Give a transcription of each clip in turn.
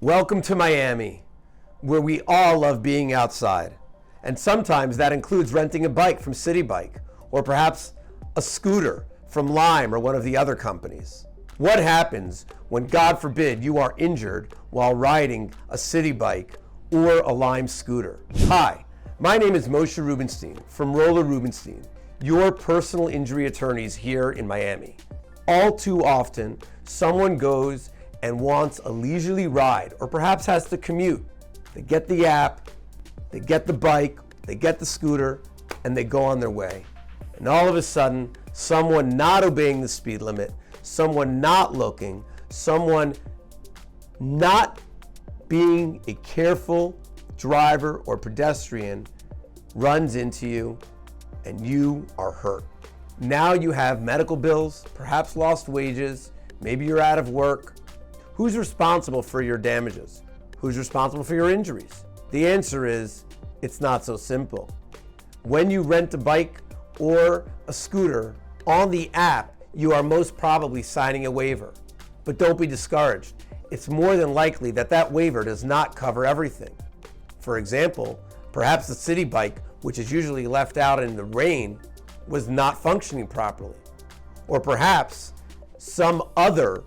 Welcome to Miami, where we all love being outside. And sometimes that includes renting a bike from City Bike, or perhaps a scooter from Lime or one of the other companies. What happens when, God forbid, you are injured while riding a City Bike or a Lime scooter? Hi, my name is Moshe Rubenstein from Roller Rubenstein, your personal injury attorneys here in Miami. All too often, someone goes and wants a leisurely ride, or perhaps has to commute. They get the app, they get the bike, they get the scooter, and they go on their way. And all of a sudden, someone not obeying the speed limit, someone not looking, someone not being a careful driver or pedestrian runs into you, and you are hurt. Now you have medical bills, perhaps lost wages, maybe you're out of work. Who's responsible for your damages? Who's responsible for your injuries? The answer is, it's not so simple. When you rent a bike or a scooter on the app, you are most probably signing a waiver. But don't be discouraged. It's more than likely that that waiver does not cover everything. For example, perhaps the City Bike, which is usually left out in the rain, was not functioning properly. Or perhaps some other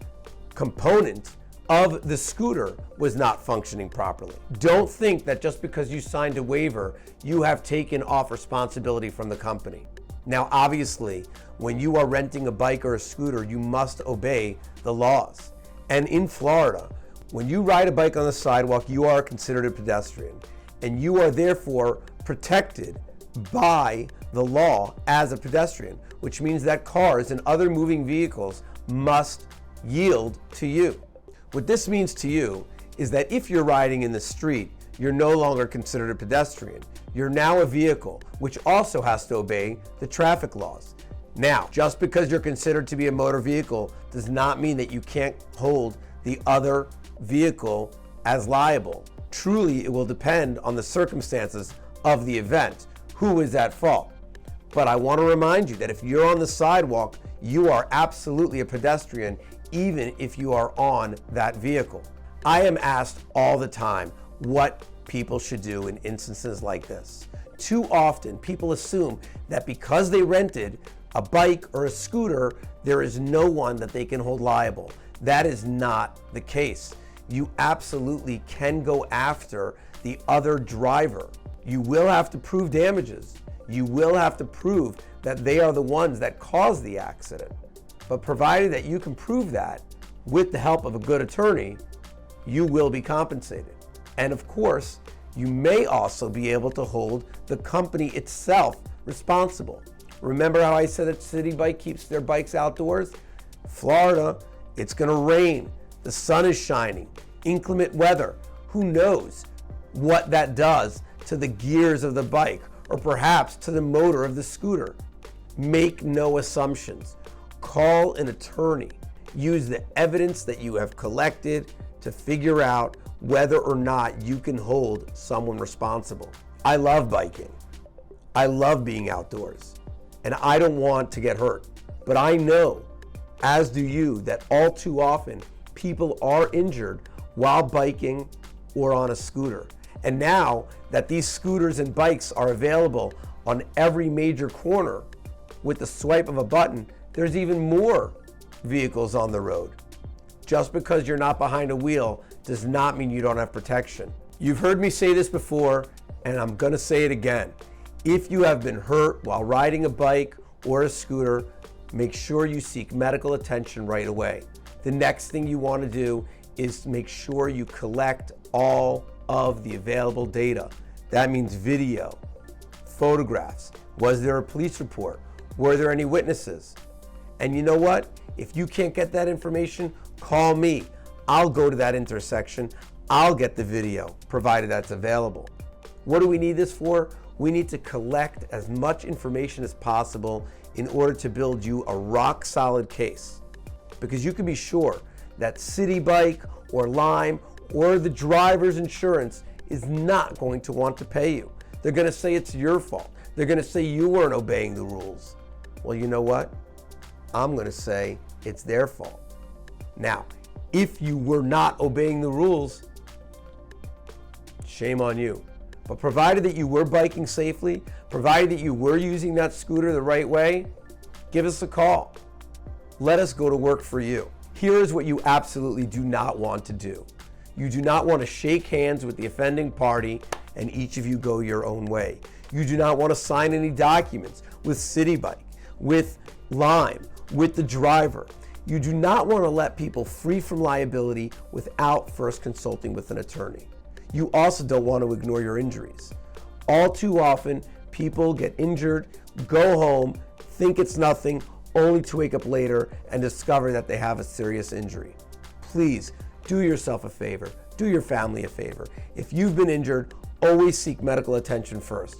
component of the scooter was not functioning properly. Don't think that just because you signed a waiver, you have taken off responsibility from the company. Now, obviously, when you are renting a bike or a scooter, you must obey the laws. And in Florida, when you ride a bike on the sidewalk, you are considered a pedestrian, and you are therefore protected by the law as a pedestrian, which means that cars and other moving vehicles must yield to you. What this means to you is that if you're riding in the street, you're no longer considered a pedestrian. You're now a vehicle, which also has to obey the traffic laws. Now, just because you're considered to be a motor vehicle does not mean that you can't hold the other vehicle as liable. Truly, it will depend on the circumstances of the event, who is at fault. But I want to remind you that if you're on the sidewalk, you are absolutely a pedestrian, even if you are on that vehicle. I am asked all the time what people should do in instances like this. Too often, people assume that because they rented a bike or a scooter, there is no one that they can hold liable. That is not the case. You absolutely can go after the other driver. You will have to prove damages. You will have to prove that they are the ones that caused the accident. But provided that you can prove that with the help of a good attorney, you will be compensated. And of course, you may also be able to hold the company itself responsible. Remember how I said that City Bike keeps their bikes outdoors? Florida, it's gonna rain, the sun is shining, inclement weather. Who knows what that does to the gears of the bike, or perhaps to the motor of the scooter. Make no assumptions. Call an attorney. Use the evidence that you have collected to figure out whether or not you can hold someone responsible. I love biking. I love being outdoors. And I don't want to get hurt. But I know, as do you, that all too often people are injured while biking or on a scooter. And now that these scooters and bikes are available on every major corner with the swipe of a button, there's even more vehicles on the road. Just because you're not behind a wheel does not mean you don't have protection. You've heard me say this before, and I'm gonna say it again. If you have been hurt while riding a bike or a scooter, make sure you seek medical attention right away. The next thing you wanna do is make sure you collect all of the available data. That means video, photographs. Was there a police report? Were there any witnesses? And you know what? If you can't get that information, call me. I'll go to that intersection. I'll get the video, provided that's available. What do we need this for? We need to collect as much information as possible in order to build you a rock solid case. Because you can be sure that City Bike or Lime or the driver's insurance is not going to want to pay you. They're going to say it's your fault. They're going to say you weren't obeying the rules. Well, you know what? I'm going to say it's their fault. Now, if you were not obeying the rules, shame on you. But provided that you were biking safely, provided that you were using that scooter the right way, give us a call. Let us go to work for you. Here is what you absolutely do not want to do. You do not want to shake hands with the offending party and each of you go your own way. You do not want to sign any documents with City Bike, with Lime, with the driver. You do not want to let people free from liability without first consulting with an attorney. You also don't want to ignore your injuries. All too often, people get injured, go home, think it's nothing, only to wake up later and discover that they have a serious injury. Please do yourself a favor, do your family a favor. If you've been injured, always seek medical attention first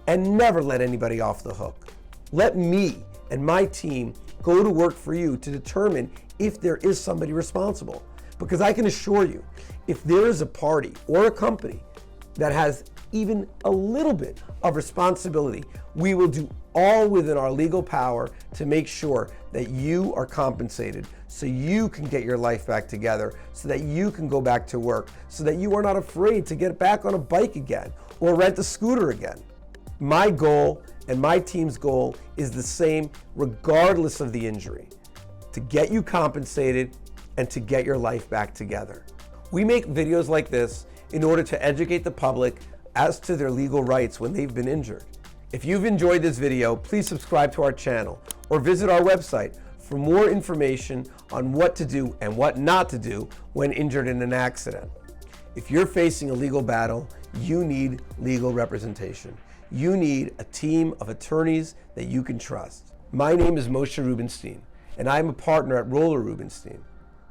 and never let anybody off the hook. Let me and my team go to work for you to determine if there is somebody responsible. Because I can assure you, if there is a party or a company that has even a little bit of responsibility, we will do all within our legal power to make sure that you are compensated so you can get your life back together, so that you can go back to work, so that you are not afraid to get back on a bike again or rent a scooter again. My goal and my team's goal is the same regardless of the injury, to get you compensated and to get your life back together. We make videos like this in order to educate the public as to their legal rights when they've been injured. If you've enjoyed this video, please subscribe to our channel or visit our website for more information on what to do and what not to do when injured in an accident. If you're facing a legal battle, you need legal representation. You need a team of attorneys that you can trust. My name is Moshe Rubinstein, and I'm a partner at Roller Rubinstein,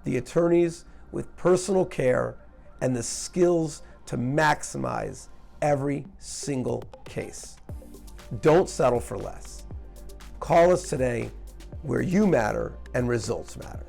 the attorneys with personal care and the skills to maximize every single case. Don't settle for less. Call us today, where you matter and results matter.